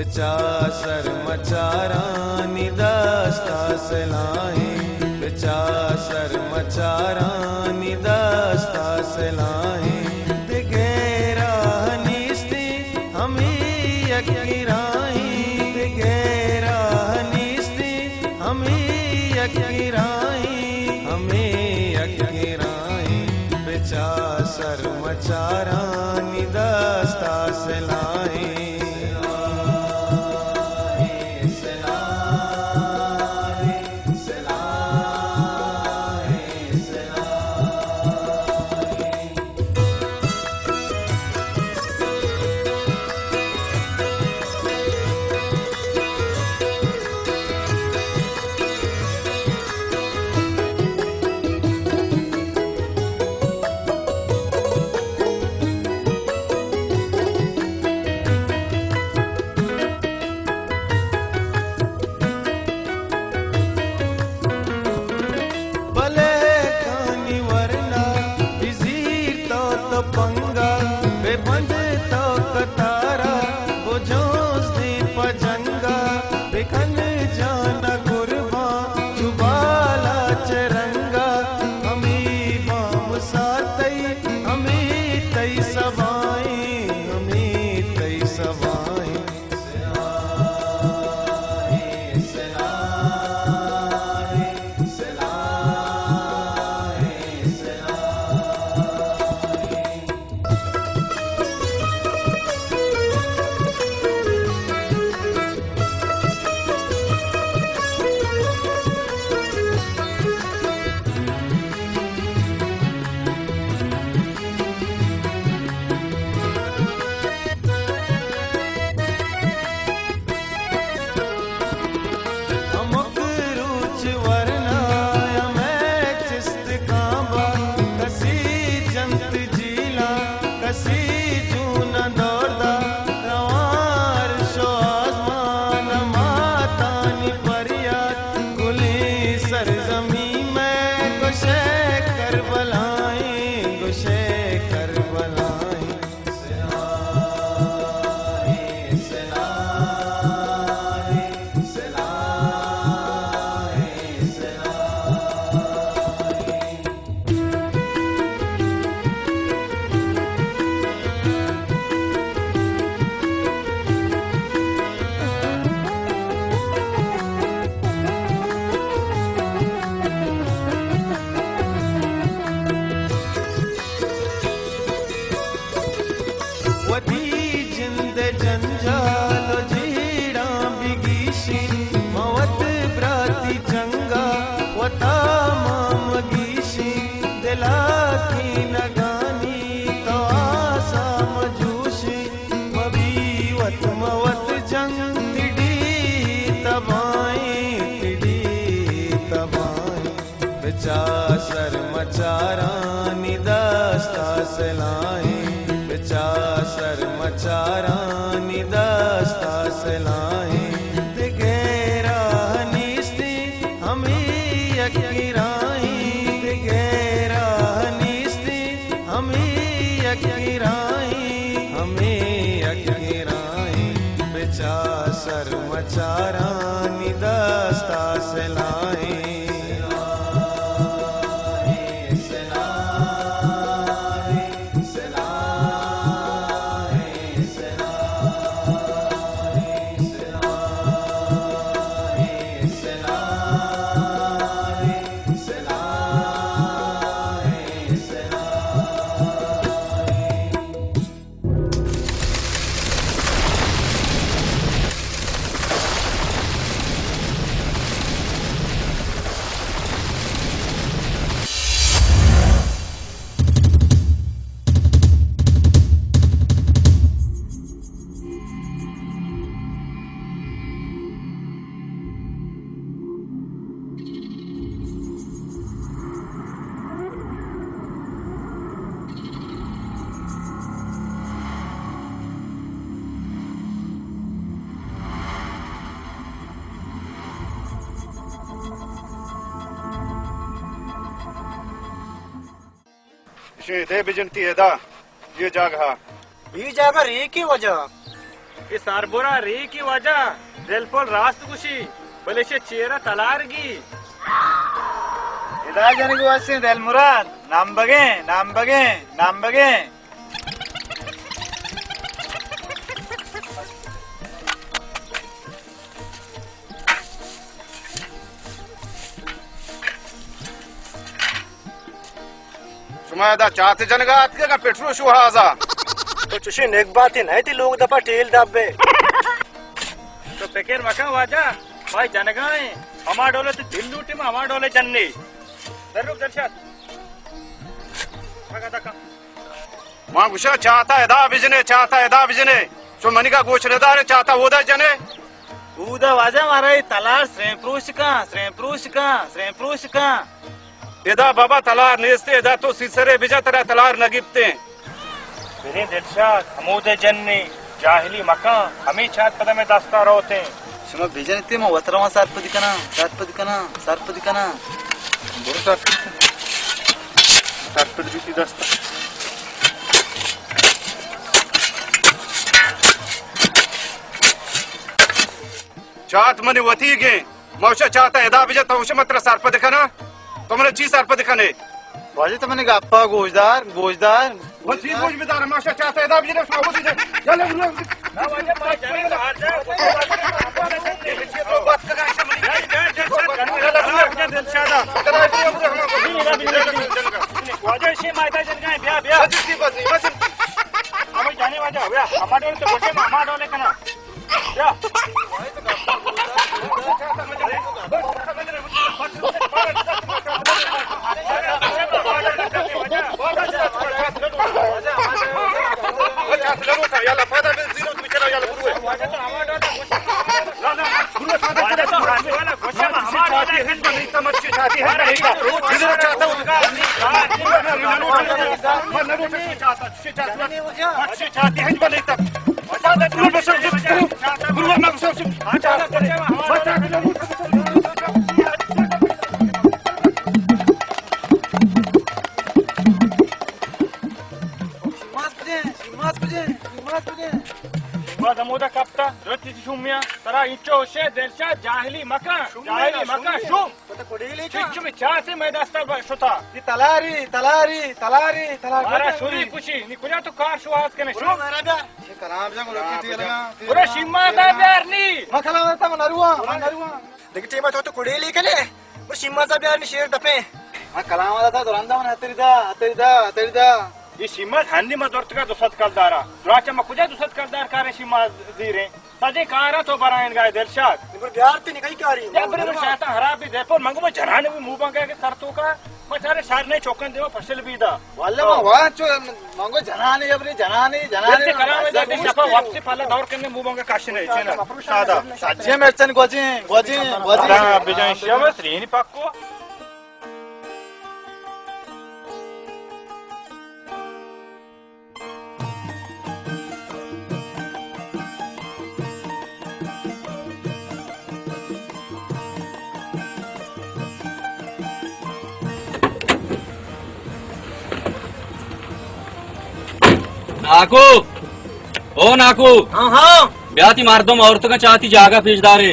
बिचासर मचारानी दस्ता सलाहें, बिचासर मचारानी दस्ता सलाहें, दिगेरा हनीस्ती हमी यकीराई, दिगेरा हनीस्ती हमी यकीराई, हमें यकीराई, बिचासर मचारानी दस्ता सलाहें। पंगा बेबंद तो कतारा बुझोस दी पजंगा, बेखन जाना कुर्बा जुबाला चरंगा, हमी बाम सातई हमी तई सवाई, हमी तई सवाई, जंजाल जीड़ा बिगीशी मवत ब्राती चंगा वता मामगीशी, दिला की नगानी तो आसा मजूशी, मबीवत मवत जंग तिड़ी तबाई, तिड़ी तबाई, बिचासर मचारानी दस्ता सलाहें, बिचासर मचारानी दस्ता सलाहें, दिगेरा हनीस्ती हमी यकीराई, दिगेरा हनीस्ती हमी यकीराई, हमें यकीराई, बिचासर मचारानी दस्ता सलाहें। Şimdi de bizimti eda. Bir jagha. Bir jagha रे की वजह ये सारबोरा री की वजह दिलपोल रास्त कुशी भले से चेहरा तलारगी इधर जाने को वास्ते दिल मुराद नाम बगे शुमादा चाहते जनगात के पेट्रोल शुहाजा तो चुशी नेक बात ही नहीं थी लोग दफा टेल दाबे तो पेकेर मका वाजा भाई जनगाए हमार डोले तो दिल लूटे में हमार डोले जन्ने दरुक दर्शक मका तका मां गुशा चाहता है दा बिजने सो मनी का गोश रेदार चाहता होदा जने ऊदा वाजा मारा तलार श्रेम प्रूश का एदा बाबा तलार नेस्ते एदा तो सिसरे बिजा तरह तलार नगिबते मेरे दिलशाद हमूदे जन्ने जाहिली मका हमें छात पद में दस्ता रोते शुमा बिजन इत्ते में वतरवा सातपदी कना बुरसा सात पद भी दस्ता चात मने वती गे मौशा चाहता एदा बिजा तौश मत्र सारप दिखाना तुमने ची सारप दिखाने वाजे तो मैंने गप्पा गोशदार वो ची गोश में दार मौशा चाहता एदा बिजा उसको वो दे चले ना वाजे भाई जाने तो हार जाए बात कर ऐसे मनी दिलशादा वाजे से मायदा जनगाए ब्याह सच्ची बात नहीं मत हमें जाने वाजा हो गया हमार डोले तो गोटे में हमार डोले कना या kapta roti shumya tara icho she delsha jahili maka shum chichumi chaase मैं दस्ता शोता ये तलारी मारा शूरी कुशी नि कु냐 तो कार शुहास के शum ये कलाम जंग लोकी थी लगा पूरा शिम्मा दा प्यारनी मखला था नरुआ देखिए टीम तो कुड़ेली कले वो शिम्मा सा प्यार नि शेर दपे हां कलाम वाला था दुरंदा मन हतरीदा ये शिम्मा हंदी में दर्द का दुसत कलदारा राचा में कुजा दुसत कलदार कारे शिम्मा दीरे सजे कारा तो बरायन गाय दिलशाद निबर प्यार ते निकई कारी या बरे शाता हरा भी देपर मंगो में जराने भी मुंह बंगा के सरतो का मचारे सार ने चौकन देवा फसल बीदा वाले वा चो मंगो जनाने जल्दी करा में जाते शफा वापसी फला दौर करने मुंह बंगा काश नहीं छे ना सादा साजे मेरचन गोजी बिजन शिवस रेनी पक्को नाकू हाँ ब्याती मार दो औरतों का चाहती जागा पेशदारे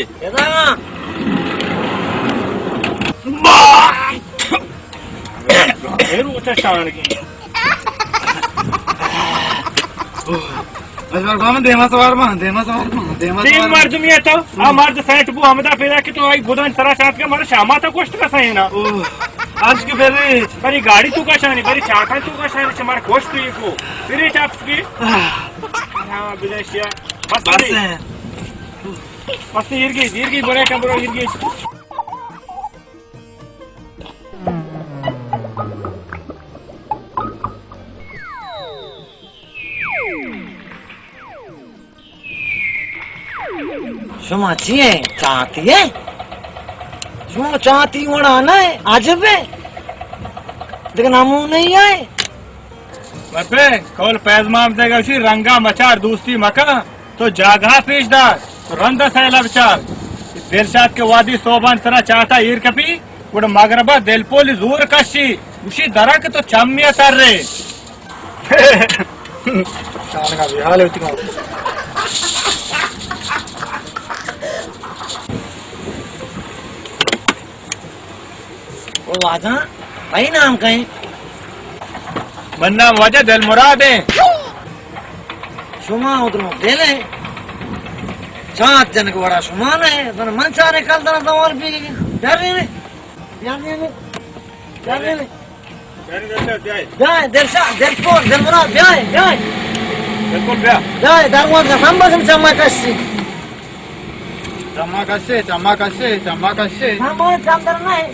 मर्द सैट बू हमदा पेदा कि तो आई बुधन तरह साथ के मारे शामा तो कोष्ट का सही ना आज की बरी गाड़ी तू का शानी बरी चाका तू का शानी हमारे कोष्ट ये को फिर चाप्स की हां विदेशिया मस्त इरगी बड़े कमरो इरगी शुमाची है चाहती होना ना है आज पे देख नामू नहीं आए मत कौल पैजमाम देगा उसी रंगा मचार दूसरी मका तो जागा पेशदार तो रंदा सैला विचार दिलशाद के वादी सोबान सरा चाहता ईर कपी उड़ मगरबा दिलपोली जोर कशी उसी दरा के तो चम्मिया सर रे वो वाजा भाई नाम कहीं मन नाम वजह दिल मुराद है। शुमा उधर दे ले चाँद जन को बड़ा शुमान है तो मन चाह रहे कल तरह तो और भी प्यार नहीं ने ब्याह दिल मुराद ब्याह बिल्कुल ब्याह दरवाज का हम बस चमा कशी चम्मा कश्ये हम चंदर नहीं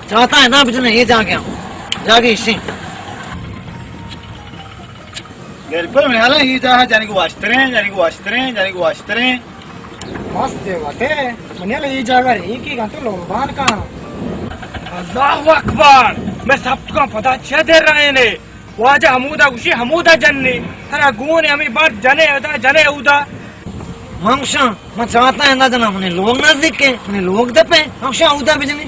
चाहता है ना बिजने ये जाके इसी बिल्कुल मैं हाला ये चाहा जाने को वास्त्रे मस्त है वाटे मने ये जगह है की गंतो लोबान का अल्लाहु अकबर। मैं सबको पता छे दे रहे ने वाजा हमुदा जन्नी तरा गुने हमें बात जने उदा मंगशा मैं चाहता है ना जना मने लोग ना दिखे मने लोग दपे मंगशा उदा बिजने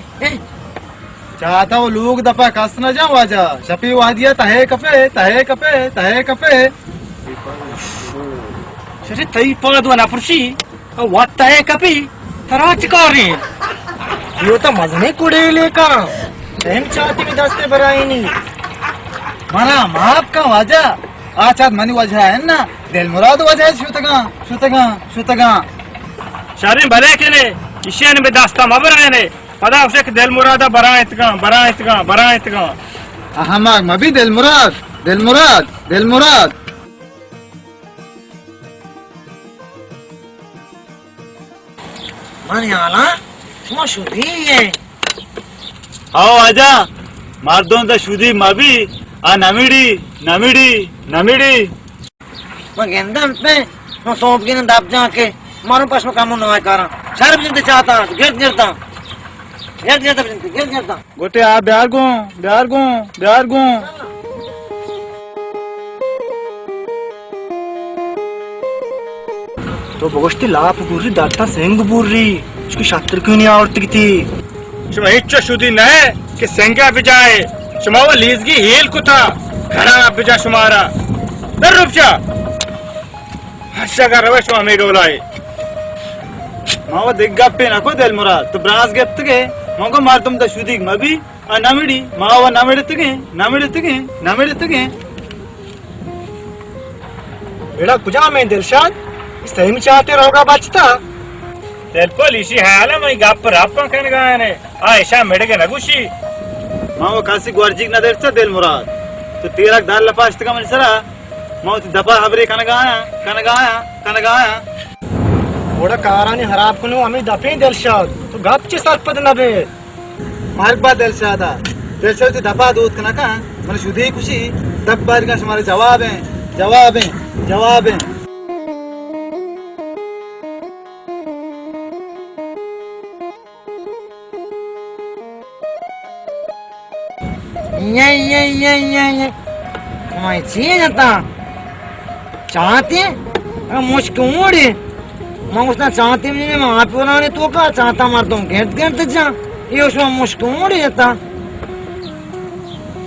चाहता वो लोग दपा कस न जा वाजा शपी वादिया तहे कपे शरी तई पाद वना पुरशी वात तहे कपी तरा चिकारी यो तो मजने कुड़ेले का टाइम चाहती में दस्ते बराई नहीं मना माप का वाजा आचाद मनी वजह है ना दिल मुराद वजह शुतगा शारे भले के ने इशियन में दास्ता मबराए ने पदा उसे दिल मुरादा बराएतगा अहमाग मबी दिल मुराद माने आला तुम शुद्धि है आओ आजा मारदों द शुदी मबी आ नमिड़ी मैं गेंदन पे मैं सोप के दाब जाके मारो पास में काम ना करा सारे बिजने चाहता गिरता गोटे आ ब्यार गो तो बगोष्टी लाप बुर्री डाटा सेंग बुर्री उसकी शास्त्र क्यों नहीं आवड़ती थी शुमा इच्छा शुदी न कि सेंगा बिजाए शुमा वो लीजगी हेल कुथा घरा बिजा शुमारा दर रुपचा हर्षा का रवे शुमा में डोलाए मावा दिग्गा पे नको दिल मुराद तो ब्रास गेप्त के मगो मार तुम द शुदी मबी आ नमिड़ी मावा नमिड़तगे बेड़ा कुजा में दिलशाद सही में चाहते रहोगा बचता बिल्कुल इसी हाल में गप रप कन गाने आयशा मेडगे नगुशी मावा कासी ग्वारजिक न देरचा दिल मुराद तो तेरा दाल लपास्ट का मनसरा मावा दपा हबरे कन गाया ओड़ा कारानी हराब कुनु हमें दफे दिलशाद तो गप चे सरपद नबे मार्ग बा दिलशाद से दपा दूध कना का मन शुद्धि खुशी दब बार का हमारे जवाब है ये मैं चाहिए जाता चाहते मुश्किल मैं उसना चाहती मैं आप ने तो का चाहता मार तुम घेट जा ये उसमें मुश्किल जाता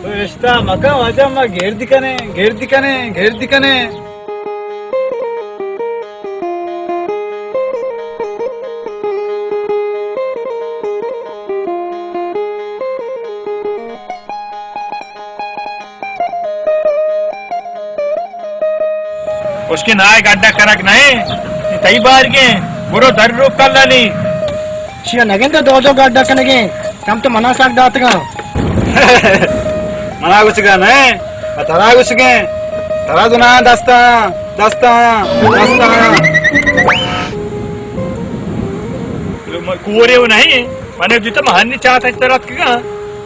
रिश्ता मका वाजा मा घेर दिकने उसके नाय गड्ढा करक नहीं तई बार के बुरो दर रूप कर लाली शिया नगे तो दो गड्ढा कनेगे कम तो मना साक दात का मना कुछ का नहीं तरा कुछ के तरा दुना दस्ता कुरे वो नहीं मने जितना महानी चाहता इस तरह का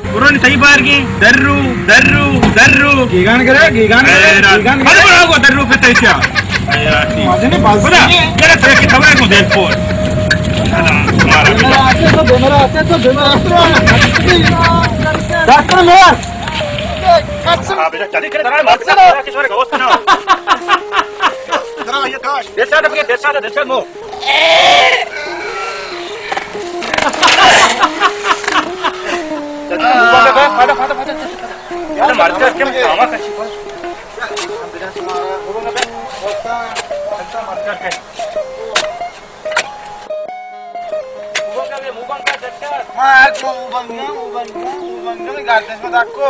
उन्होंने सही बार की दर्रू गीगान करे को दर्रू पे तैसा मजने पास तेरे तरह की खबर को देख पोर डॉक्टर मेयर हां बेटा चली करे तरा मत से किशोर का होस्ट ना तरा ये काश देशा मो फादा मर जा के मामा कशी करके मार को उबंगा में गाते में दाको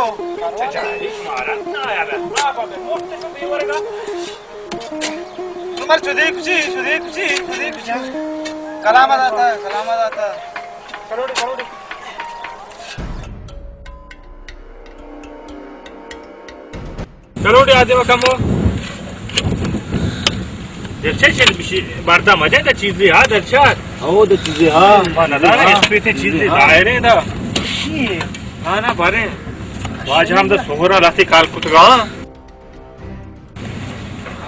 तुम्हारे सुधी कुछ कलामत आता करोड़ करोड आधी कमो दर्शन भारता मजा त्या चीज हा दर्शन हो तो चीजें हाँ नदाने स्पीते चीज दायरे दा हा ना भरे वाज हम द सोहरा राती काल कुतगा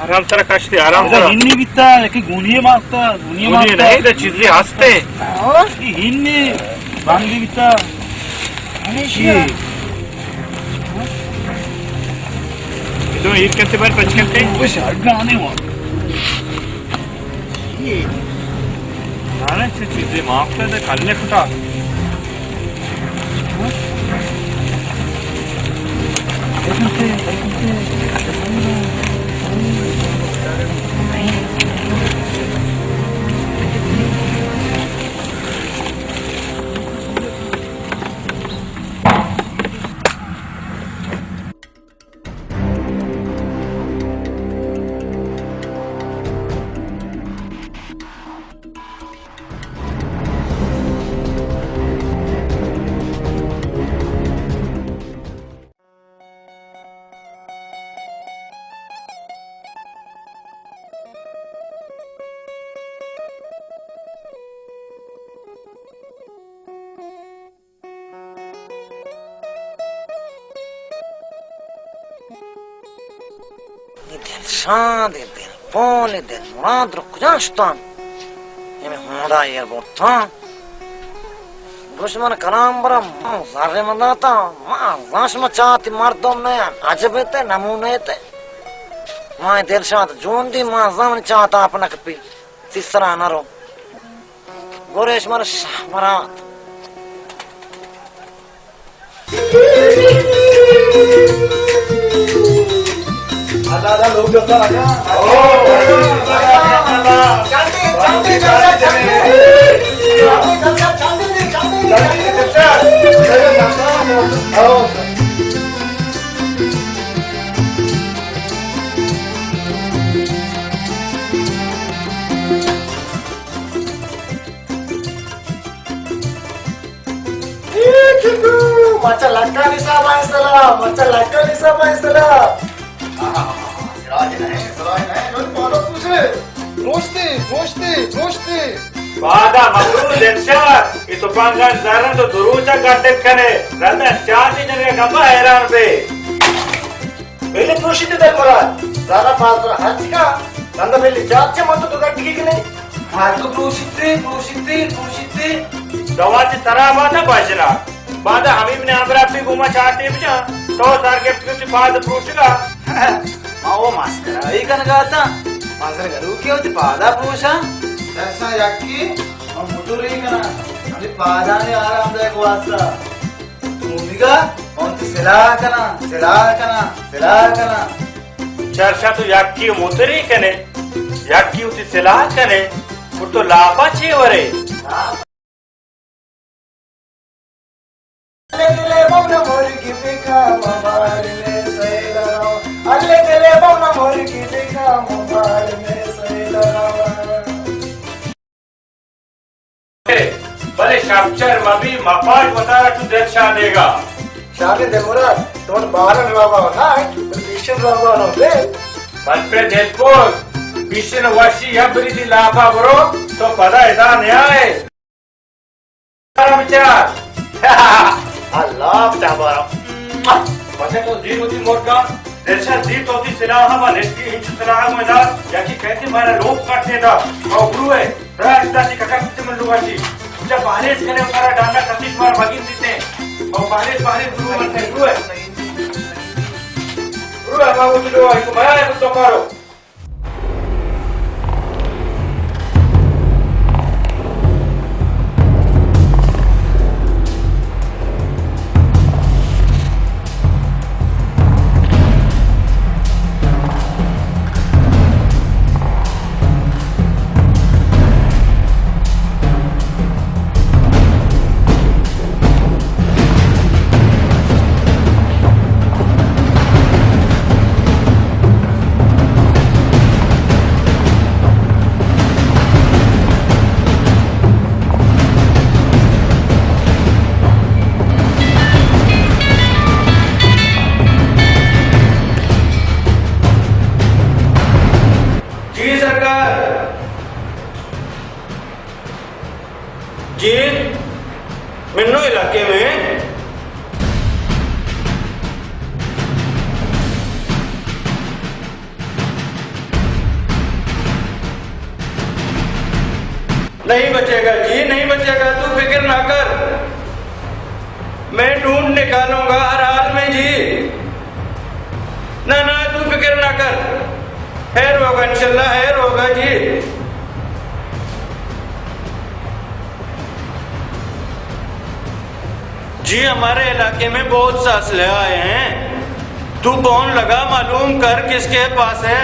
आराम सर कष्ट आराम सर हिन्नी बित्ता की गुनिये मागता मुझे नहीं द चीज हंसते की हिन्नी बांगली बित्ता तो ईद करते बार पच करते कुछ गाने हो नाना से चीजें माफता है खाने फुटा Şan edin, fon edin, murad rukcaştan. Yeme hunda yer bortan. Düşman kalam bram, zarre mandata, zaşma çati mardom ne, acabete namunete. May Dilshad jondi ma zaman çata apna kapi. Tisra naro. Goresh mar shahmarat. आधा लोग जब आजा macam laka ni sama istilah, macam laka ni sama istilah. बादा मगरू दर्शक इस उपांगन जारन तो दुरूचा करते कने रमे चांदी जने गंबा हैरान पे पहले प्रोशित दे कोरा जाना पात्र हज का नंद पहले जाचे मत तो गट्टी की नहीं हां तो प्रोशित दवाची तरह बादा बाजना बादा हमीम ने आमरा पे गुमा चाहते बिना तो टारगेट कुछ बाद प्रोशिगा आओ मास्टर आई कन गाता मास्टर गरू के होती पादा पुरुषा ऐसा याकी और मुटुरी कना अभी पादाने आरामदायक वास्ता तुमिगा और सिला कना चर्चा तो याकी मुतरी कने याकी उती सलाह कने और तो लापा छे वरे अल्ले मौना मोरी की देखा मोबाइल में सही लगाओ अल्ले मौना मोरी की देखा मोबाइल में सही लगाओ भले शापचर मबी मपाट बतारा तू दर्शा देगा शादी देखोरा तोन बारन बाबा ना विष्णु बाबा नो बे मन पे देखो विष्णु वर्षी या बरीदी लाभा बरो तो पदा इदा न्याय विचार अल्लाह ताबारा वैसे तो दी होती मोरका दर्शा दी तो होती सिलाह हम नेस्टी इंच सिलाह में ना या कि कैसे मारा लोग काटने दा और गुरु है रास्ता से कका कुछ मन लुवाची जब बाहर करे उतारा डांडा कतिश मार भगिन देते और बाहर गुरु बनते गुरु है मांगो तो इसको बड़ा है तो मारो मिन्नो इलाके में नहीं बचेगा जी, नहीं बचेगा, तू फिक्र ना कर, मैं ढूंढ निकालूंगा हर हाल में जी। ना ना तू फिक्र ना कर, खैर होगा इंशाल्लाह, खैर होगा जी। जी हमारे इलाके में बहुत से असलहे आए हैं, तू कौन लगा मालूम कर किसके पास है।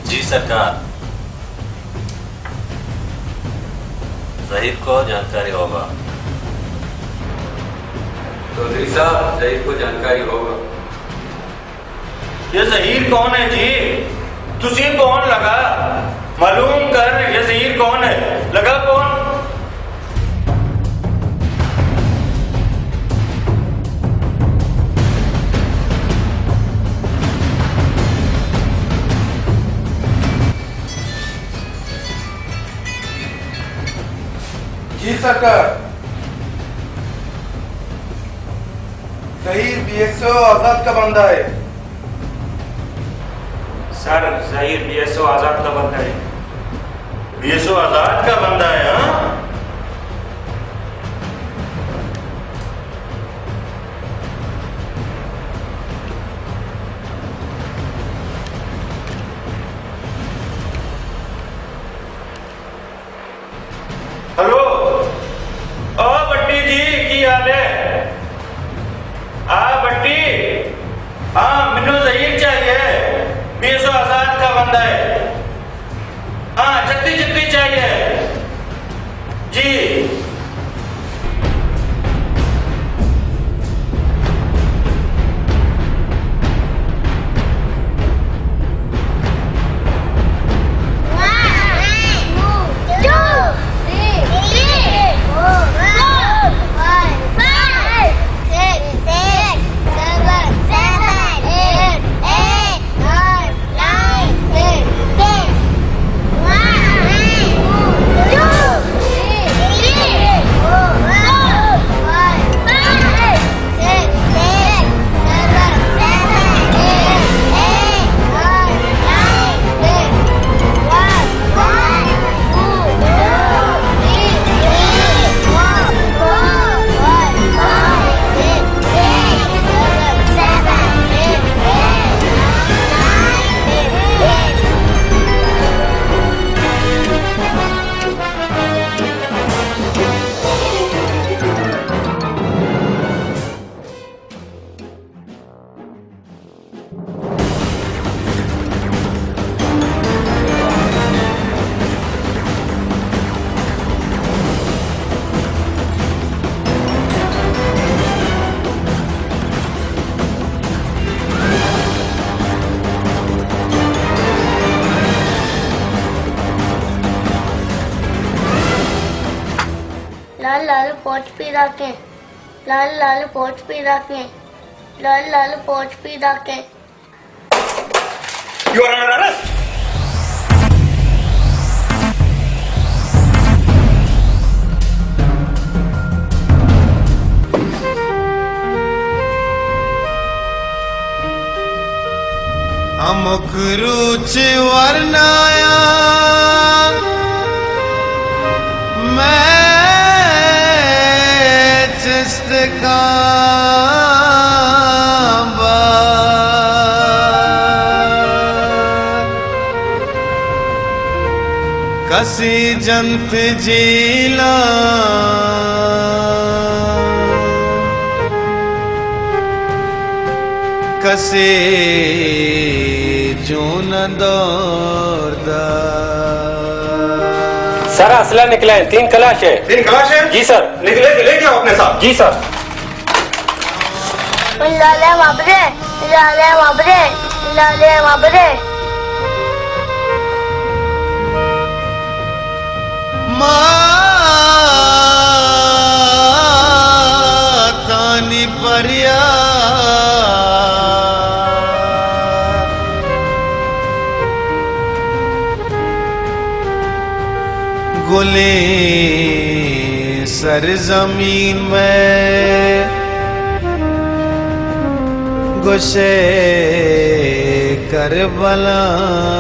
जी सरकार, जहीर को जानकारी होगा। चौधरी साहब, जहीर को जानकारी होगा। ये जहीर कौन है जी? तुझे कौन लगा मालूम कर, ये जहीर कौन है, लगा कौन? जी सरकार, जहीर बीएसओ आजाद का बंदा है। सर जहीर बीएसओ आजाद का बंदा है। बीएसओ आजाद का बंदा है? हाँ हेलो, ओ बट्टी जी की हाल है? बट्टी, हाँ मिन्नो जहीर चाहिए, बीएसओ आजाद का बंदा है। हाँ जल्दी जल्दी चाहिए जी। लाल लाल पोच पी रखे, लाल लाल पोच पी रखे, लाल लाल पोच पी रखे। You are under arrest. मुखरूच वरनाया मैं चिस्त कसी जंत जीला कसे चून दौड़दा। सर असला निकला है, 3 कलाश है। 3 कलाश है? जी सर। निकले तो ले जाओ अपने साथ। जी सर। लाले माबरे, लाले माबरे, लाले माबरे। माँ गुले सरजमीन में गुशे करबलाई।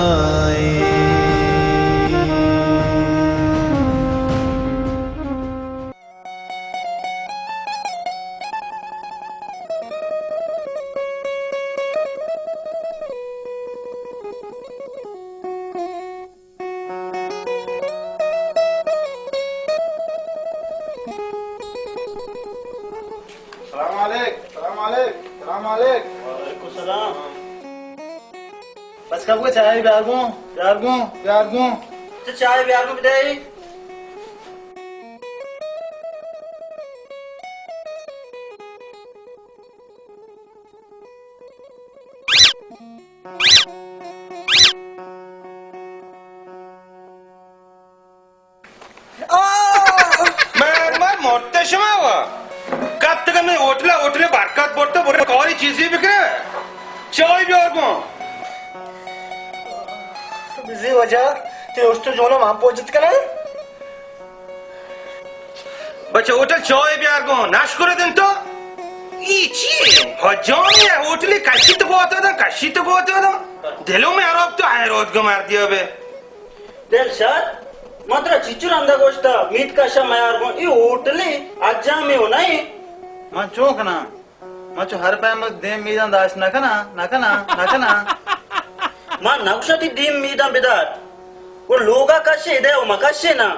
बस कब को चाय ब्यागू तो चाय ब्यागू बिदाई। मैं मोटे शमा हुआ कब तक मैं होटले बरकत बोलते बोले कौरी चीजें बिके चाय ब्यागू बिजी वजह ते उस्तो जोनो वहां पहुंचत कना बच्चे होटल चाय ब्यागू नाश करे दिन तो इची हजानी है होटल कशी तो बहुत था दिलों में आरोप तो है रोज को मार दिया बे दिलशाद मात्र चिचुर अंदा गोष्ट मीत कशा मायार ई होटले अज्जा में हो नहीं मैं चोक ना मैं चो हर पैम दे मीदा दाश नकना मां नक्शती दीम मीदा बिदार वो लोगा कशे दे ओ मकशे ना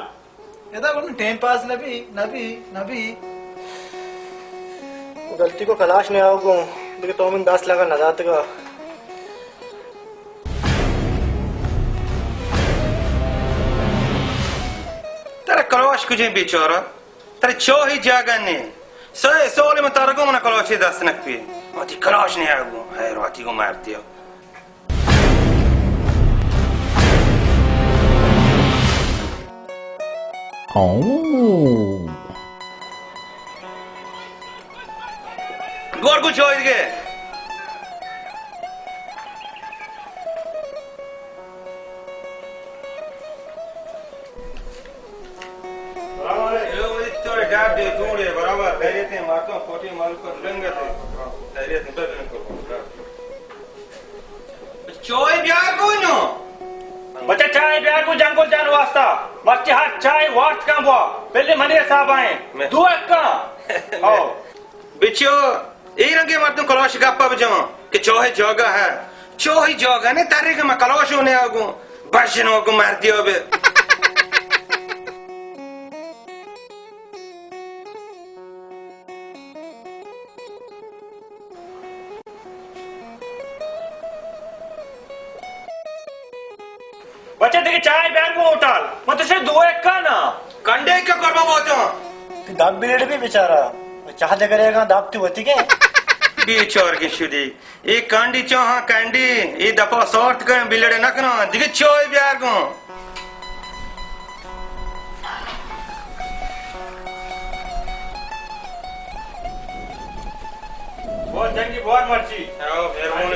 यदा वो टाइम पास नबी गलती को खलाश नहीं आओगो देखो तो मिन 10 लगा नजात का तेरा कलाश कुछ बेचारा तेरे चो ही जागा ने सोले में तारा को मना कलाश दस नक पे माती कलाश नहीं आगो है राती को मार दिया गोर कुछ हो इसके बराबर धैर्य थे मारता हूँ फोटी माल को लेंगे थे धैर्य थे चोई ब्याह को नो बच्चा चाय ब्याह को जंगल जान वास्ता बच्चे हाथ चाय वाट का हुआ पहले मने साहब आए दो एक का हो बिचो ये रंगे मर्दों कलाश गप्पा बजाओ कि चोहे जोगा है चोही जोगा ने तारे के मैं कलाश होने आगू बशनों को मार दियो बे बच्चे देखिए चाय ब्याह को होटल मैं तुझे दो एक का ना कंडे क्या करवा बोलते दाब बिगड़ भी बेचारा चाहते करेगा दाब तू होती के बेचार की शुदी ये कांडी चाहा कैंडी ये दफा सॉर्ट कर बिलड़े न करना दिखे चोय ब्याह को बहुत जंगी बहुत मर्जी आओ मेहरबानी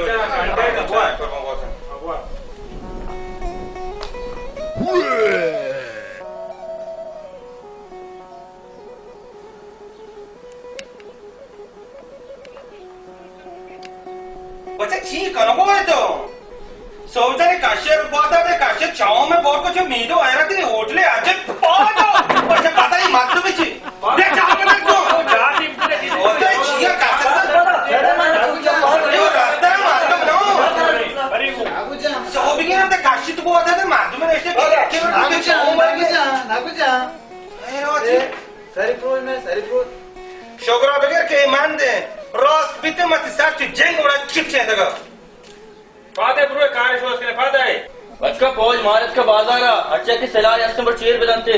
बच्चा ठीक करो बोले तो सोचा ने काश्यर बाता ने काश्यर चाव में बहुत कुछ मीदो आया थी होटले आज पादो बच्चा पता नहीं मार तो बिची ले चाव के देखो जाती होता है छिया काश्यर ये रास्ता मार तो नो अरे सो भी क्या ना काश्यर तो बहुत था मार तो मैंने ऐसे शोगरा बगैर के ईमान दे रोज बीते मत साथ जंग उड़ा चिप से दगा फादे ब्रो कार्य सोच के फादे बचका पौज महाराज का बाजार अच्छा की सलाह अस्तंबर चेर बदनते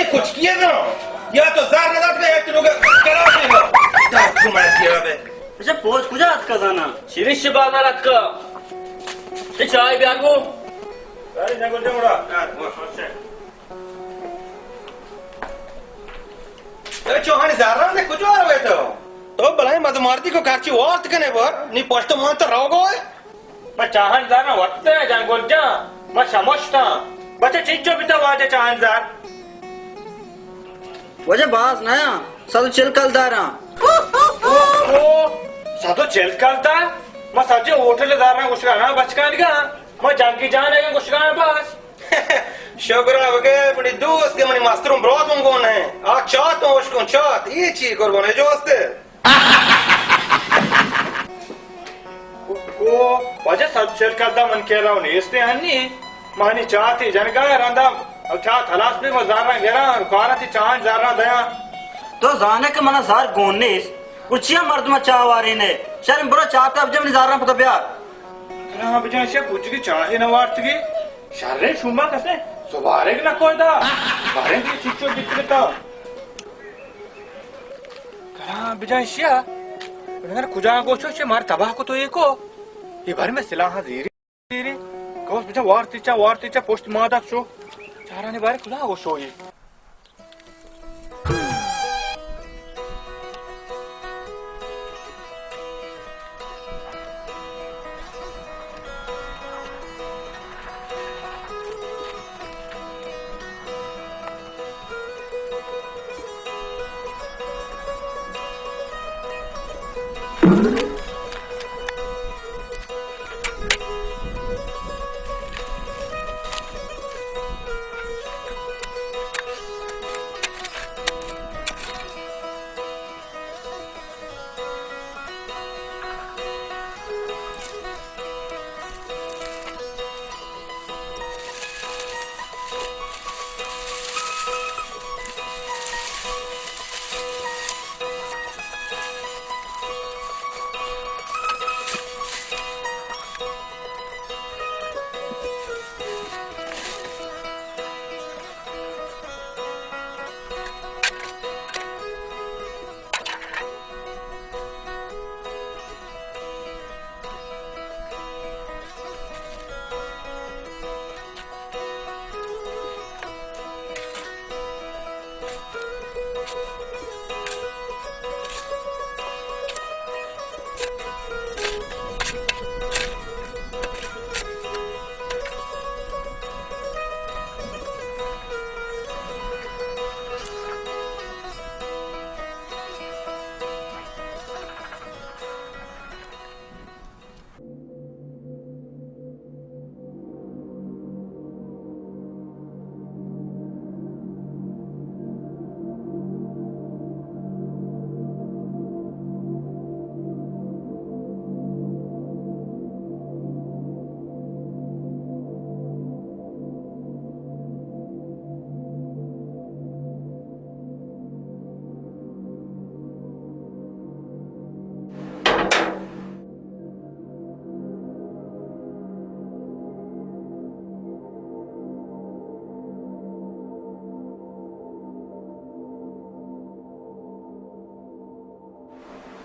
कुछ किए ना या तो जार नदात का एक लोग करा देगा दांत घुमा दिया बे अच्छा पोच कुजा हाथ का जाना शिरीष बाजारात का ते चाय ब्यागो अरे जंगल जमुड़ा चौहान जारा ने कुछ और हुए तो भलाई मधमारती को काची वार्त कने बर नी पोस्ट मान तो रहोगो मैं चाहनदार ना वक्त है जंगल जा मैं समझता बच्चे चिच्चो बिता वाजे चाहनदार वजह बास नया सब चिलकल दारा ओ सातो चिलकलता मैं सजे होटल दारा कुछ करना बचकान का मैं जंगी जाने का कुछ करना बस शगरा वगे बड़ी दोस्त के मनी मास्टरों ब्रोत हम कौन है आ चात हो उसको चात ये चीज कर बोले जो हस्ते को वजह सब चिलकलता मन कह रहा हूँ इसने अन्नी मानी चाहती जनका रंदा अब क्या खलास भी मजारा गेरा कारा थी चांद जारा दया तो जाने के मना जार गोनेस उचिया मर्द में चावारी ने शर्म बुरा चाहता अब जब निजारा पता प्यार हाँ बजा से कुछ की चाहे न वार्त की शारे शुमा कसे सुबारे ना कोई दा बारे की चिच्चो बिकता करा बजा शिया अगर कुजा गोचो से मार तबाह को तो एको ये भर में सिलाहा धीरे धीरे कौस बजा वार्तिचा पोस्ट मादा शो चारा ने बारे कुजा वो शो ये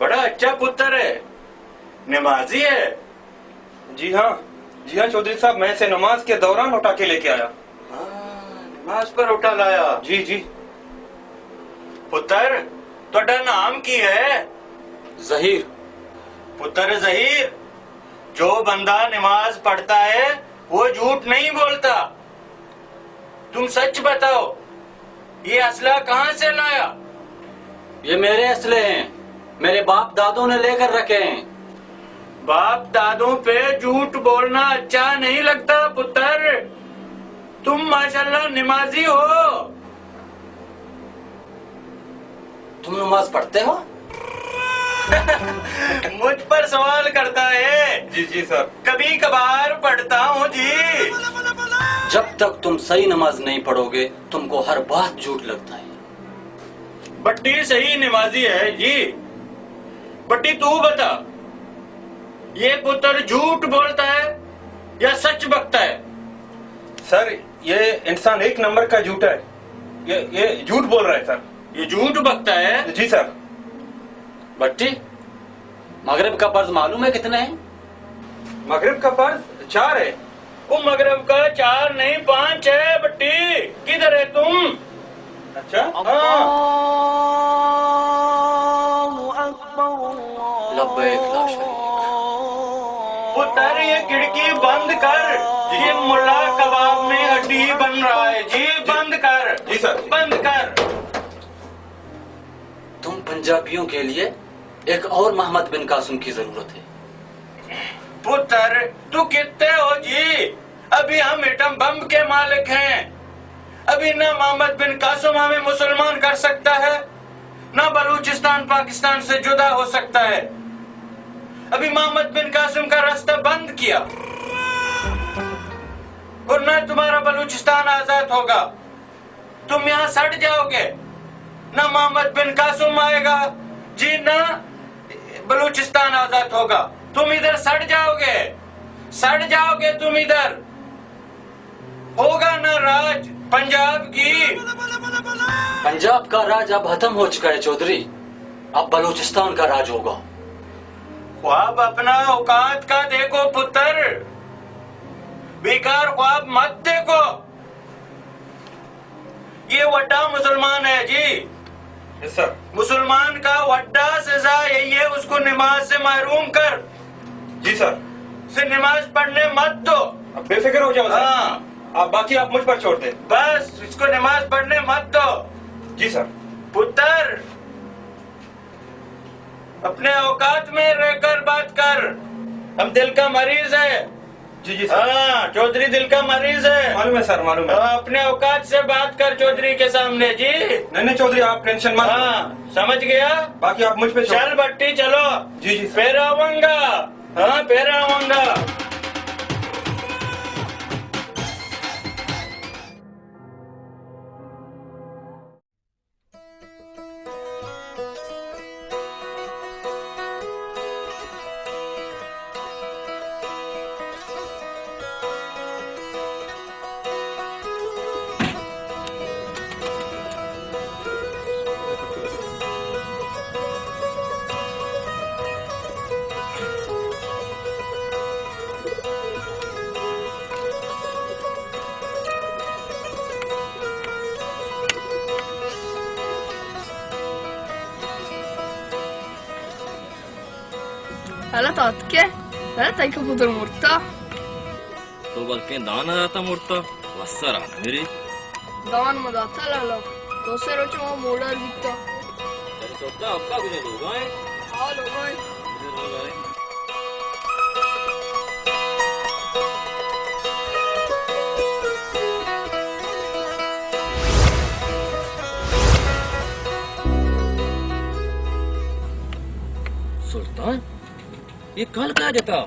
बड़ा अच्छा पुत्र है नमाजी है जी हाँ चौधरी साहब मैं से नमाज के दौरान उठा के लेके आया नमाज पर उठा लाया जी पुत्र तोड़ा नाम की है जहीर पुत्र जहीर जो बंदा नमाज पढ़ता है वो झूठ नहीं बोलता तुम सच बताओ ये असला कहाँ से लाया ये मेरे असले हैं मेरे बाप दादों ने लेकर रखे हैं बाप दादों पे झूठ बोलना अच्छा नहीं लगता पुत्र तुम माशाल्लाह नमाजी हो तुम नमाज पढ़ते हो मुझ पर सवाल करता है जी सर कभी कभार पढ़ता हूँ जी जब तक तुम सही नमाज नहीं पढ़ोगे तुमको हर बात झूठ लगता है बट्टी सही नमाजी है जी बट्टी तू बता ये पुत्र झूठ बोलता है या सच बकता है सर ये इंसान एक नंबर का झूठा है ये झूठ बोल रहा है सर ये झूठ बकता है जी सर भट्टी मगरिब का फर्ज मालूम है कितने हैं? मगरिब का फर्ज 4 है। वो मगरब का 4 नहीं 5 है बट्टी। किधर है तुम? अच्छा लब्बैक ला शरीक। पुत्र ये खिड़की बंद कर। ये मुल्ला कबाब में हड्डी बन रहा है जी। बंद कर। जी सर। बंद कर। तुम पंजाबियों के लिए एक और मोहम्मद बिन कासिम की जरूरत है। पुत्र तू कितने हो जी? अभी हम एटम बम के मालिक हैं। अभी ना मोहम्मद बिन कासिम हमें मुसलमान कर सकता है, ना बलूचिस्तान पाकिस्तान से जुदा हो सकता है। अभी मोहम्मद बिन कासिम का रास्ता बंद किया और ना तुम्हारा बलूचिस्तान आजाद होगा। तुम यहाँ सड़ जाओगे। ना मोहम्मद बिन कासिम आएगा जी, ना बलूचिस्तान आजाद होगा। तुम इधर सड़ जाओगे। सड़ जाओगे तुम इधर। होगा ना राज पंजाब की। पंजाब का राज अब खत्म हो चुका है चौधरी। अब बलूचिस्तान का राज होगा। ख्वाब अपना औकात का देखो पुत्र, बेकार ख्वाब मत देखो। ये वड्डा मुसलमान है जी। Yes sir. मुसलमान का वड्डा सजा यही है, उसको नमाज से महरूम कर। जी सर। से नमाज पढ़ने मत दो। अब बेफिक्र हो जाओ सर। हाँ आप बाकी आप मुझ पर छोड़ दे। बस इसको नमाज पढ़ने मत दो। जी सर। पुत्र अपने औकात में रहकर बात कर। हम दिल का मरीज है। जी जी सर। हाँ चौधरी दिल का मरीज है। मालूम है सर, मालूम है। अपने औकात से बात कर चौधरी के सामने जी। नहीं चौधरी आप टेंशन मत। हाँ समझ गया। बाकी आप मुझ पे छोड़। चल बट्टी चलो। जी जी फिर आऊंगा। हाँ फिर आऊंगा। Ela tatke, ela tänker på din morta. तो बल्कि दान आता मुड़ता वस्सर आना मेरी दान मदाता लाला, तो से रोचे वो मोड़र दिखता। तेरे सोचता आपका भी नहीं लोगा है। हाँ लोगा है। सुल्तान ये कल कहा जाता?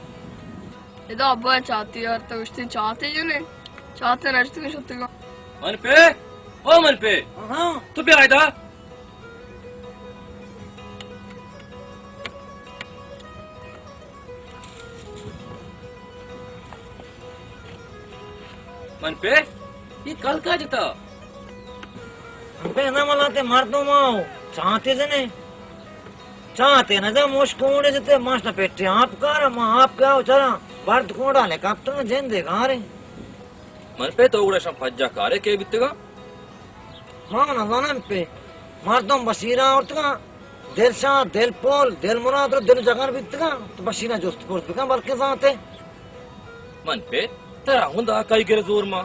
इधर अब्बा चाहती है तो उसने चाहते जो नहीं चाहते नचते नहीं सोते का। मन पे ओ मन पे हाँ तू भी आया था? मन पे ये कल कहा जाता? पे ना मलाते मार दो माओ चाहते जने चाहते ना जब मुश्कोड़े जते मास्टर पेटे आप कर मां आप क्या चला वर्द कोड़ा ले कब तो जेन देगा रे मन पे तो उड़ा शम फज्जा कारे के बितगा मां ना जाना पे मार दो बशीरा और तो दिलशाद दिलपोल दिल मुराद और दिल जगह बितगा तो बशीरा जोस्त पोस्ट का बल्कि जाते मन पे तेरा हुंदा कई गिर जोर मां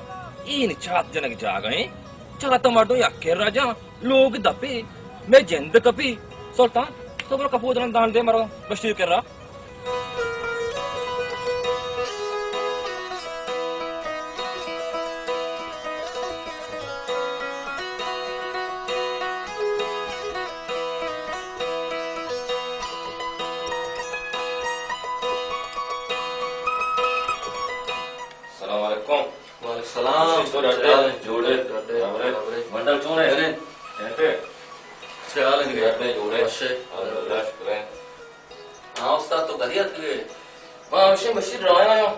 इन चात जनक जा गए चाहता मार दो या के राजा लोग दपे मैं जिंद कपी सुल्तान तो बड़ा कपूर दान दे मरो बशीर कर रहा सलाम जोड़े मंडल चूने जोड़े हाँ उस्ताद तो कदी आती मैं अवश्य बशीर रहा हूँ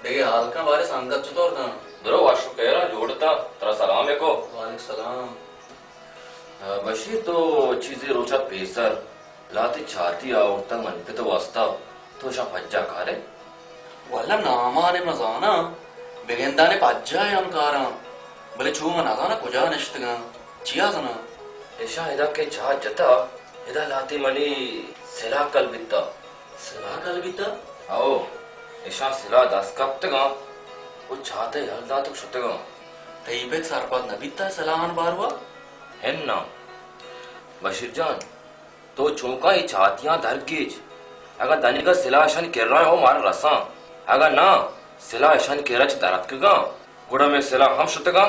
देखिए हाल का बारे सांगत चतुर था दरो वाशु कह रहा जोड़ता तेरा सलाम एको वालेकुम सलाम बशीर तो चीजें रोचा पेसर लाती छाती आवता मन पे तो वास्ता तो शा फज्जा कारे वल्ला नामाने मजाना बेगेंदाने पज्जा यांकारा भले छूमा नाजाना कुजा नष्टगा चियाजना ऐशा इदा के छा जता इदा लाती मनी सिला कलबिता आओ ऐशा सिला दास कब तक वो छाते हलदा तो छुतगा तईबेक सरपद नबिता सलाहन बारवा है ना बशीर जान तो चौका ही छातियां धरगीज अगर दानी का सिला शन कर रहा हो मारा रसा अगर ना सिला शन के रच दरत का गुड़ा में सिला हम शुतगा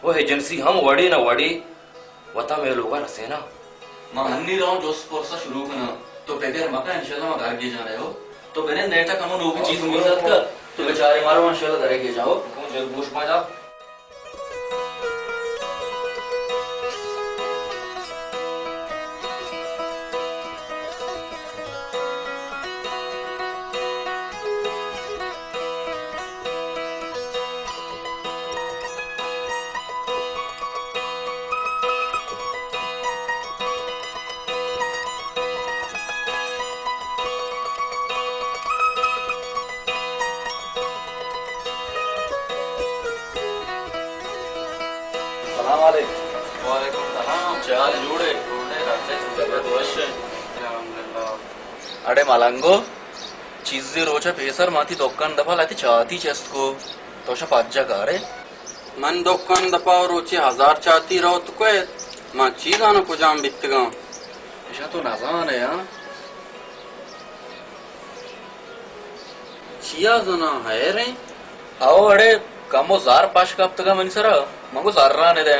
वो एजेंसी हम वड़ी ना वड़ी वता में लोगा रसेना मां हन्नी राव जोस कोर्सा शुरू करना तो बेगर मका इंशाल्लाह मैं घर के जा रहे हो तो मैंने नेटा कमो नो की चीज उम्मीद कर तो बेचारे मारो इंशाल्लाह घर के जाओ जल बुश पा जा वालेकुम सलाम चाल जुड़े अडे मलंगो चीज रोचा पेसर माती दोक्कन दफा लाती चाती चेस्को तोशा पाज्जा गारे मन दोक्कन दफा रोची 1000 चाती रो तुको मां चीज आनो पुजाम बित्तगा ऐसा तो नाजान है यार चिया जना है रे आओ अडे कमो जार पाश काप्तगा मनसरा मंगो zarra ne दे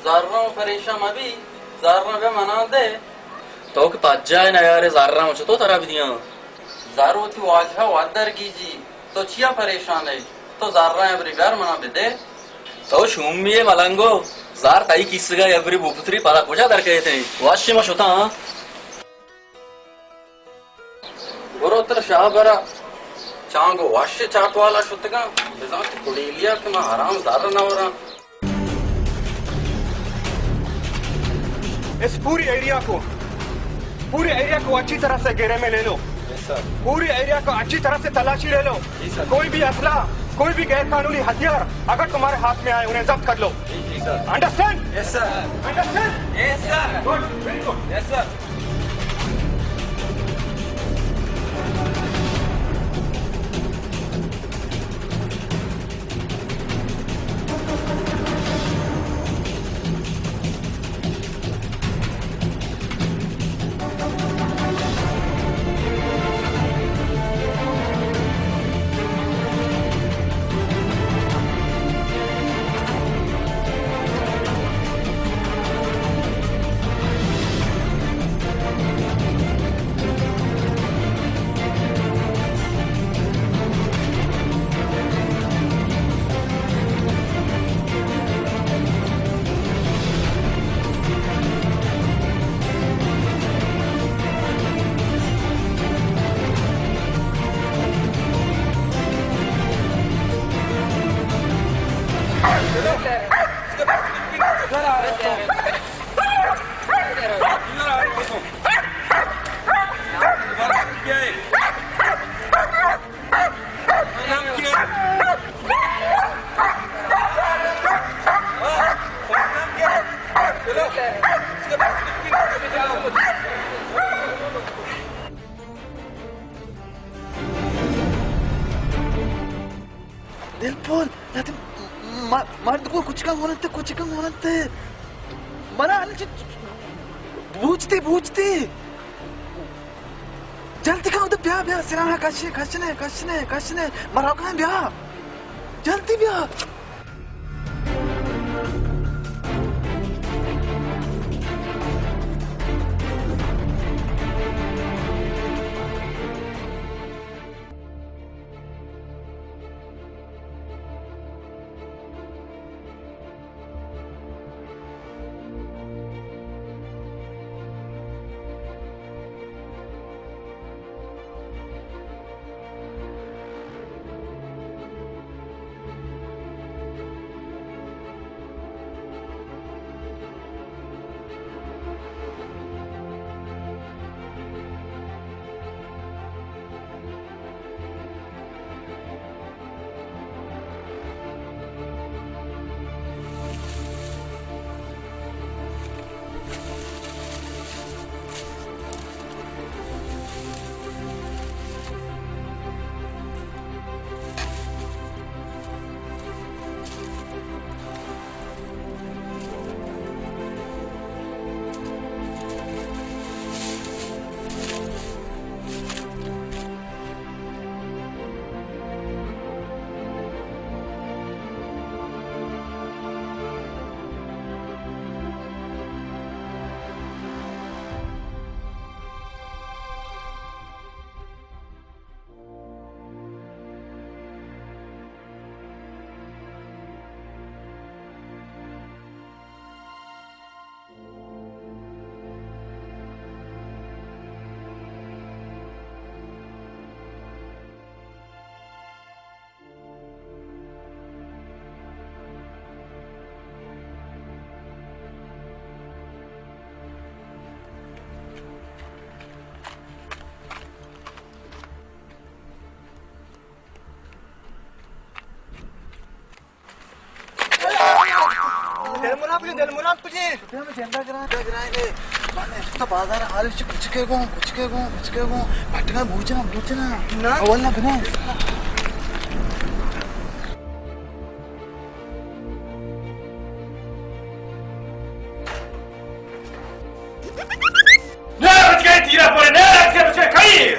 zarra परेशान अभी zarra बे मना दे तो के पाज्जा है ना यार zarra मुझे तो तरफ दिया जारो थी वाजा वादर कीजी तो चिया परेशान है तो zarra एवरी बार मना दे तो शुमिये मलंगो जार ताई किसगा एवरी बुपुत्री पाला कुजा दर के थे वाशी म होता गोरोत्र शाह बरा चांगो वाश्य चाट वाला शुतगा बिजात कुड़ीलिया के मैं आराम ज़ारा ना हो रहा इस पूरी एरिया को अच्छी तरह से घेरे में ले लो पूरी एरिया को अच्छी तरह से तलाशी ले लो कोई भी असला कोई भी गैर कानूनी हथियार अगर तुम्हारे हाथ में आए उन्हें जब्त कर लो understand yes sir understand yes sir good very good yes sir दिलपुर याते मर्द कुछ का होनते मना बूझते जल्दी का उधर ब्याह सिराना कशने मराव का ब्याह जल्दी ब्याह तुझे दिल मुराद तुझे मैं झंडा गिराएंगे माने तो बाजार हाल कुछ के गो पटका बूझना ना वल्ला बने Tira fuori, che c'è cair!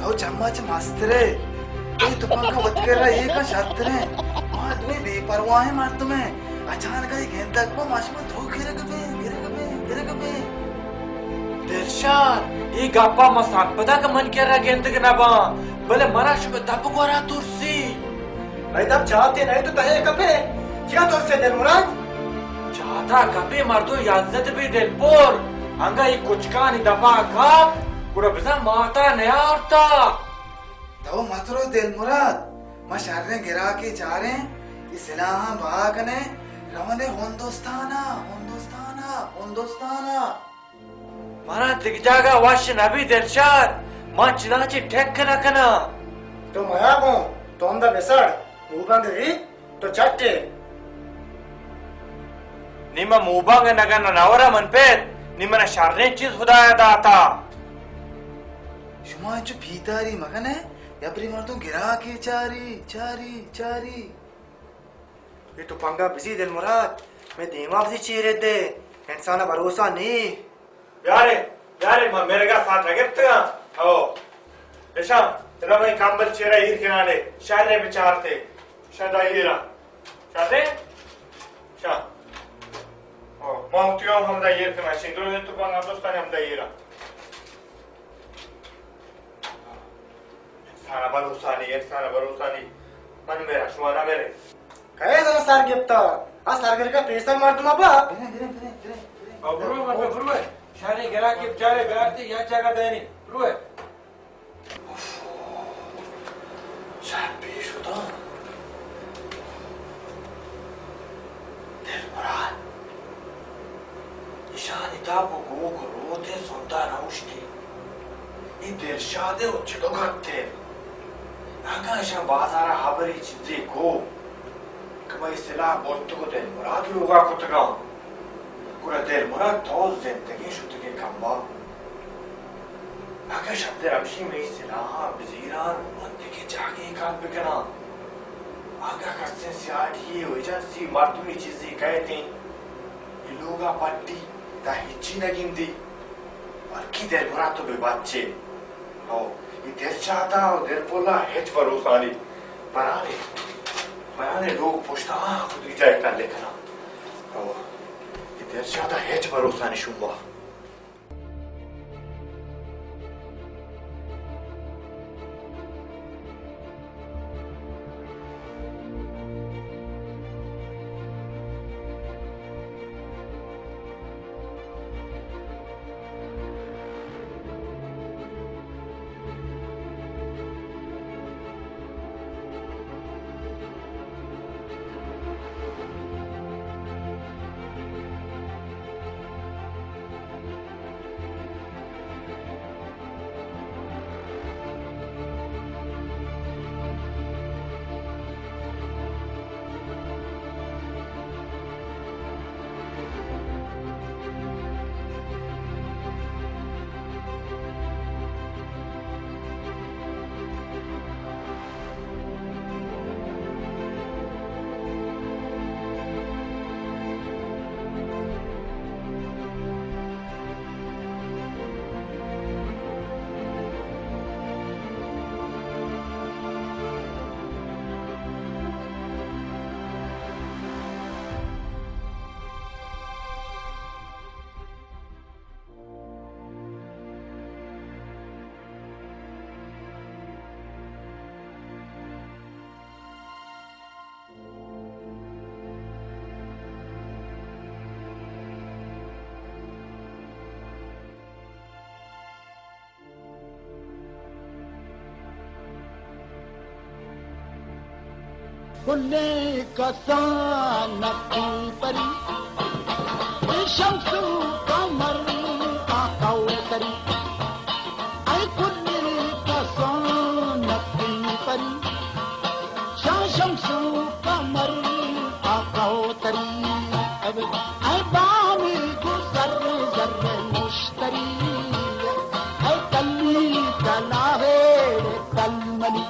तो चम्मच मास्तरे ये तो पंखा बत कर रहा ये का शास्त्र है मार तुम्हें बेपरवाह है मार तुम्हें अचानक ही गेंद को माश में धो गिरे कभी दिलशाद ये गप्पा मसाक पता का मन कह रहा गेंद के ना बा भले मरा शुभ तब को रहा तुरसी भाई तब चाहते नहीं तो तहे कपे क्या तो से दिल मुराद चाहता कपे मार दो याजत भी दिल पोर अंगा ये कुछ का नहीं दबा का पूरा बिजा माता नया औरता तो मतरो दिल मुराद मशारे गिरा के जा रहे हैं इस्लाम बाग ने रवने हिंदुस्ताना मारा दिग्जागा वाश नबी दिलशाद मां चिनाची ठेक ना कना तो माया को तो हम दा बेसड़ मुबंगरी तो चट्टे निमा मुबांग नगन नवरा मन पे निमना शारने चीज खुदाया दाता शुमा जो भीतारी मगन है या प्री मर तो गिरा के चारी ये तो पंगा बिजी दिल मुराद मैं दिमाग से चीरे दे इंसान भरोसा नहीं यारे मेरे का साथ लगे तो ओ ऐसा तेरा भाई कांबल चेहरा हीर किनारे शायरे विचार थे शायद हीरा शायद शा ओ माउंटियो हम दा हीर किनारे सिंदूर ने तो पंगा दोस्तान हम दा हीरा सारा भरोसा नहीं मन मेरा सुहाना मेरे कहे तो सार गिफ्ट आ सारगर का पैसा मार तुम अब गुरु शाने गिरा के बेचारे बिराते या जगह देनी गुरु शायद पेश होता दिल मुराद ईशान इताबो गो रोते सुनता नौशती ये दिलशादे उच्च दोगते आकाशा बाजारा हाबरी चित्ते को कमाई सिला बोलते को दिल मुराद लोगा कुतगा कुरा दिल मुराद तो जिंदगी शुद्ध कम्बा आकाश शब्द रमशी में सिला वजीरान मंदी के जागे काल बिकना आगा करते सियाठी वजसी मर्दुनी चीजें कहते ये लोगा पट्टी ता हिच्ची नगिंदी और की दिल मुराद तो बेबच्चे ओ ये दिल चाहता और दिल बोला हेच भरोसा नहीं पराने लोग पूछता खुद ही जाए कर लिखना और ये दिल चाहता हेच भरोसा नहीं शुम्बा कुल्ले कसानकी परी शमसू कमर आकाओ तरी आई कुल्ले कसानकी परी शमसू कमर आकाओ तरी अब आई बामी गुजर जर्रे मुश्तरी आई कल्ली कलाहे कलमली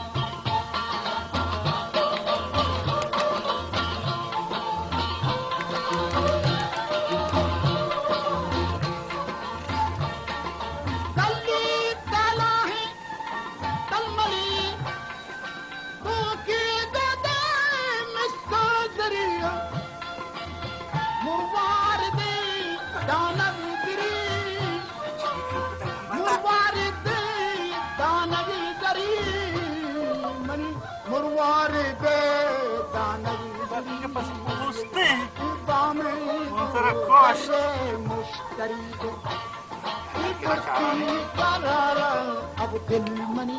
अब दिल money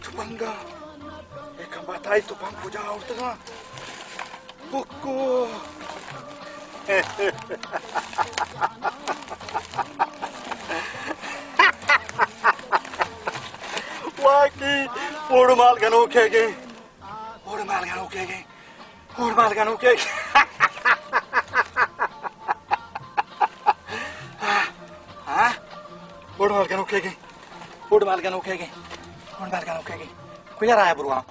Tupanga, ekabatai tupang puja urtega, buku. Waki, urmal ganu kege, urmal ganu kege, urmal ganu kege. Ah, urmal ganu kege, urmal ganu kege. Udah margan oke gini, kuya raya beruang,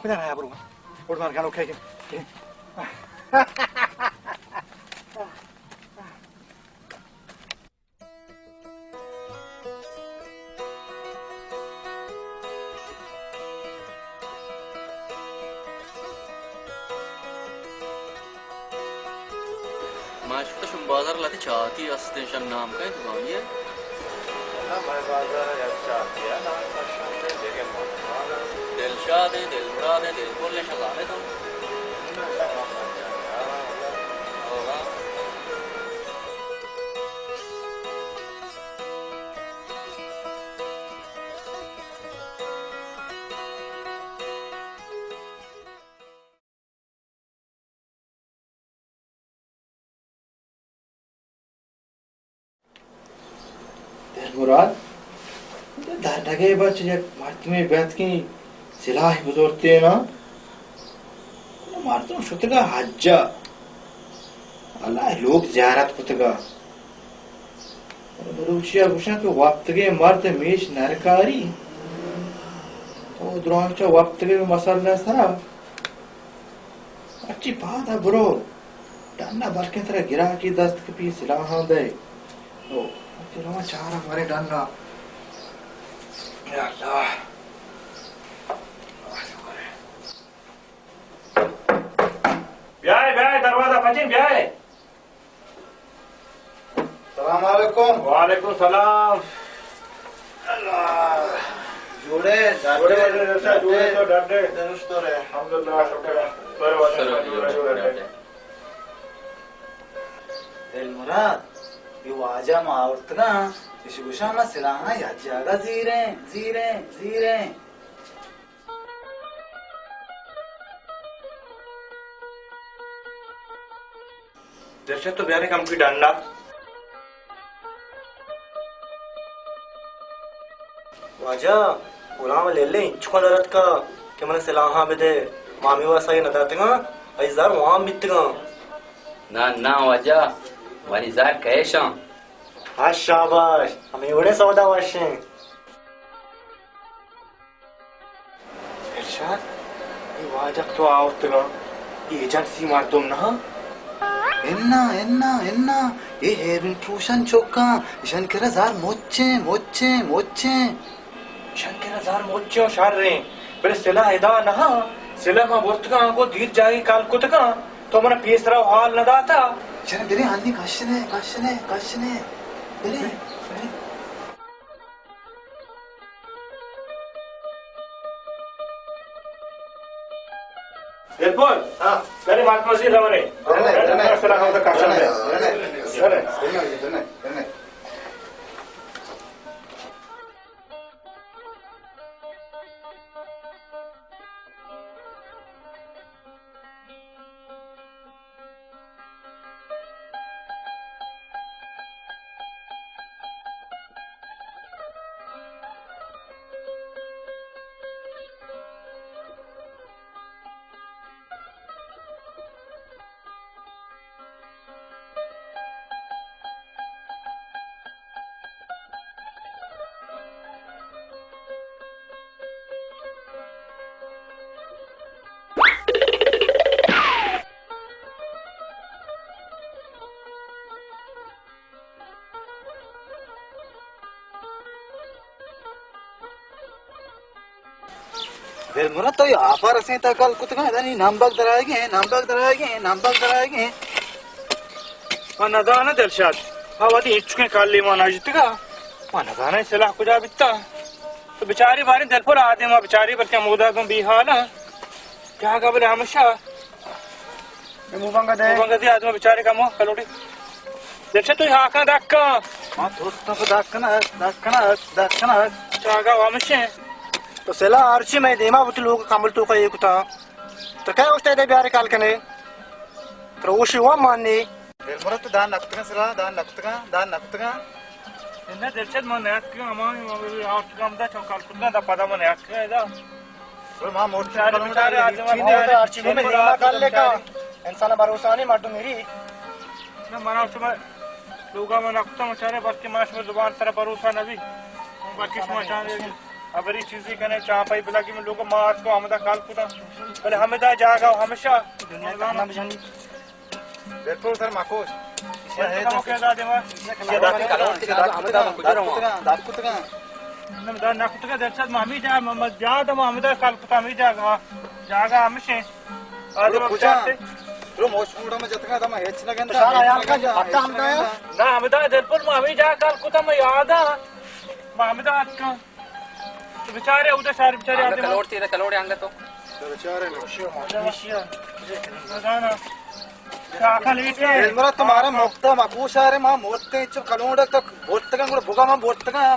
udah margan oke gini. Mashooq शुम बाजार लाती चाहती अस्तेशन नाम का दुकान ये मैं बाजार या चाहती है नाम का शादी देखे दिलशाद है दिल मुराद है दिल बोलने शजाने तुम होगा मुराद धगे बच मर्द में बैठ की सिलाह बुजुर्गते ना मर्दों शुतगा हज्जा अल्लाह लोग ज़ियारत कुतगा रुशिया गुशा के वक्त के मर्द मेश नरकारी तो द्रोणचा वक्त के मसला सरा अच्छी बात है ब्रो डन्ना बरके तरह गिरा की दस्त के पी सिलाह दे तो तेरा चार हमारे डन्ना या अल्लाह ब्याह दरवाजा पचिन ब्याह सलाम अलैकुम वालेकुम सलाम अल्लाह जोड़े तो डरते दुरुस्त हो रहे अल्हम्दुलिल्लाह शुक्र दिल मुराद ये वाजा मावरतना इस गुशाना सिलाना या जागा जीरे जीरे जीरे जैसे तो ब्याह कम की डंडा वाजा गुलाम ले ले इच्छुका दरत का कि मैंने सिलाहा बेदे मामी वासा ये नदातेगा ऐजार वहाँ बितगा ना ना वाजा वाली जार कैशा हाँ शाबाश हमें उड़े सौदा वाशे इरशाद ये वाजक तो आवतगा ये एजेंसी मार तुम ना एन्ना एन्ना एन्ना ये हेरबिन ट्रूशन चौका शंकर जार मोचे मोचे मोचे शंकर हजार मोचे शार रहे बड़े सिला हिदा ना सिला का बुर्तका को दीर जागी काल कुतका तो मन पीसरा हाल न दाता 저는 미리 안니 가시네. 미리. दिलपुर मेरे मात मस्जिद रवने सलाह होता काशन में मुरा तो यहाँ पर ऐसे तक कल कुछ कहाँ नहीं नामबाग दराएंगे मन दाना दिलशाद हवादी इच्छुके काली माना जितगा मन दाना सलाह कुजा बिता तो बेचारी बारी दिलपुर आदि मां बेचारी बल्कि मोदा तुम भी हाल क्या कबल हमेशा मुबंगा दे आदमी बेचारे का मुंह कलोड़ी दिलशाद तू यहाँ का दक्का मां दोस्तों को दक्कना चागा हमेशा तो सेला आरची मैं देमा बुत लोग कामल तो का एक था तो क्या उस दे प्यारे काल कने तो उशी हुआ माननी मुरा तो दान नक्तगा इन्हें दिलशाद मन याद क्यों हमारे आउट काम दा चौकाल कुत्ता दा पता मन याद क्यों इधर तो मां मोटे बेचारे आदमी आरची में देमा काल ले का इंसान भरोसा नहीं माटू मेरी ना मना उसमें लोगा मन अक्ता मचारे बाकी माश में जुबान सारा भरोसा नबी बाकी समाचार अबरी चीज़ें कने चाह पाई बिला कि मैं लोगों मार्च को हमदा काल कुदा पहले हमें दा जागा हमेशा दुनिया का नाम जानी बिल्कुल सर माकोस ये है तो क्या दादे मां ये दादी कलोड़ के दादा हमदा गुजर रहा दाकुतगा नम दा नकुतगा दर्शद मामी जा मम्मा जा तो हमदा काल कुदा मी जागा हमेशा आदे कुजा रो मोस्टूडा में जतगा तम हेच लगन सारा यार का पक्का हमदा ना हमदा दिलपुर मामी जा काल कुदा में याद आ हमदा आज का तो बेचारे उधर सारे बेचारे आते कलोड़ तेरा कलोड़ आंगा तो बेचारे ना काका लेके मेरा तुम्हारा मुक्ता मकूश आ रे मां मोते चुप कलोड़ तक बोतगा गुड़ बुगा मां बोतगा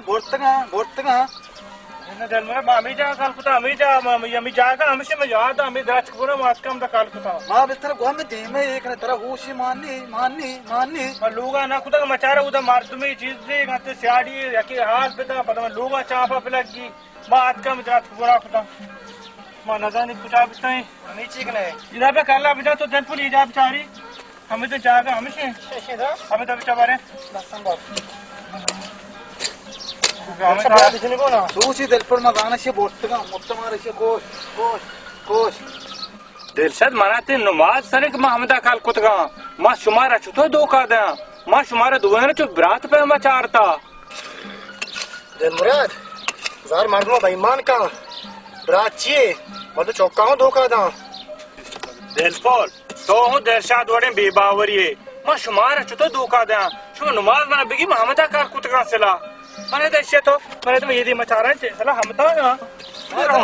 इन दल में मामी जा काल कुता मी जा यमी जागा हमेशा में याद हमें दच पूरा मास कम दा काल कुता मां बिस्तर गो में दे में एक ने तरह होशी माननी लोगा ना कुता मचारा उधर मार तुम्हें चीज दे गते सियाड़ी यके हाथ पे ता पता लोगा चापा पिलगी मात कम दच पूरा कुता मां न जाने कुछ आप बताएं नीचे कने इधर पे काला बिजा तो दिलपुर ही जा बेचारी हमें तो जागा हमेशा हमें तो बेचारे सूची दिलपुर में गाना से बोतगा मुक्त मारे से कोश दिलशद मनाते नमाज सरे के महमदा काल कुतगा मां शुमारा छुतो दो का दे मां शुमारा दुआने चो बरात पे मचारता दिल मुराद जार मारनो बेईमान का बराची मतलब चौका हूं धोखा दा दिलपुर तो हूं दिलशाद वड़े बेबावरी मां शुमारा छुतो दो का दे शुमा नमाज ना बिगी महमदा काल कुतगा सिला मने देशे तो मने तो ये दी मचारा है सला हम तो ना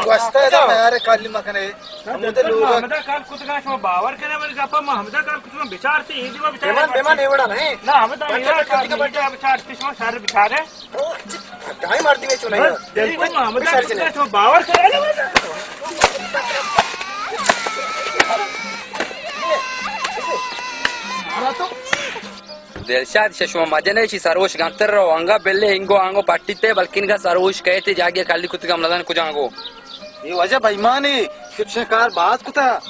वस्ता है यार काली मकने हम तो लोग हमदा काल कुतगा शो बावर करे वाली गप्पा हमदा काल कुतगा विचार से हिंदी में विचार बेमान एवड़ा नहीं ना हमदा मेरा काल का विचार से शो सारे विचार है गाय मारती में चुनाई देखो हमदा कुतगा शो बावर करे दिलशाद शशमा मजने शी सरोश गंतर रो अंगा बेल्ले हिंगो आंगो पट्टीते बल्किन का सरोश कहते जागे खाली कुतगा मलदान कुजांगो ये वजह बेईमानी कुछ कार बात कुता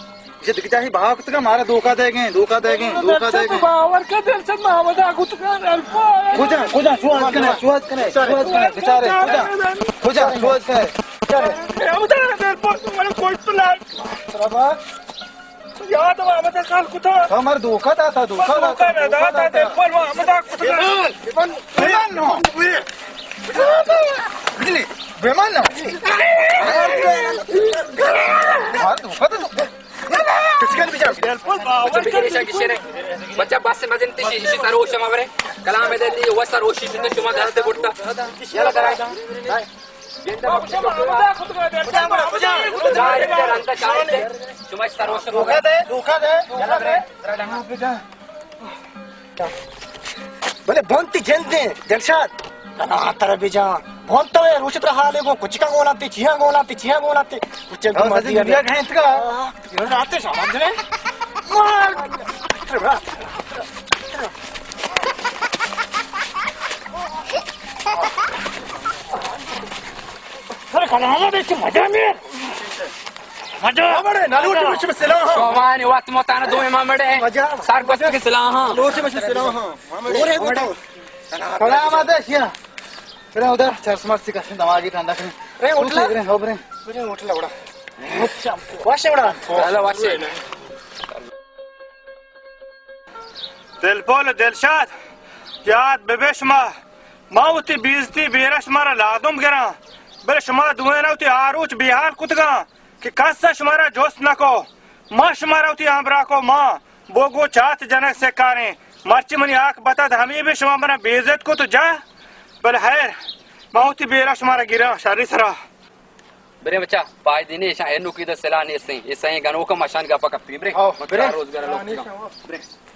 ये दिख जाही भाव कुतगा मारा धोखा देंगे बावर का दिलशद महमदा कुतगा अल्फा खुजा शुआत कने बेचारे खुजा शुआत कने हमदा दिलपुर तुम्हारे कोई तो लाग याद है हमदा काल कुता हमार धोखा था दिलपुर हमदा कुतगा बेमान ना धोखा तो किसका बच्चा बात से मजे नहीं इसी तरह शमा बरे कलाम में देती वो सर ओशी तो शमा धरते बुट्टा चला कराई बोले भोंती जनते जलशाद तना तरह बिजा भोंता है रोशत रहा ले वो कुछ का गोलाते चिया गोलाते कुछ तो मर्जी है कहीं इसका ये रात शाम में मार अरे खाना देख मजा में मजा बड़े नालूट में सिला हां सोमानी वात मोताना दो इमाम बड़े सार बस के सिला हां लोट में सिला हां ओरे बड़े खड़ा मादे शिया रे उधर चश्मा से का दिमागी ठंडा करे रे उठला रे हो रे उठला बड़ा अच्छा वाशे बड़ा चलो वाशे दिलपोल दिलशाद याद बेबेशमा माउती बीजती बेरश मारा लादुम गरा बे शमा दुए नौती आरूच बिहार कुतगा कि कस्सा शमारा जोश नको मां शमारा उती आंबरा को मां बोगो चात जनक से कारे मर्ची मनी आंख बता हमें भी शमा बना बेइज्जत को तो जा बल हैर माउती बेरा शमारा गिरा शारी सरा बरे बच्चा पाई दिने ऐसा एनु की द सलाह ने सही ऐसा गनो का मशान का पकती बरे रोजगार लोग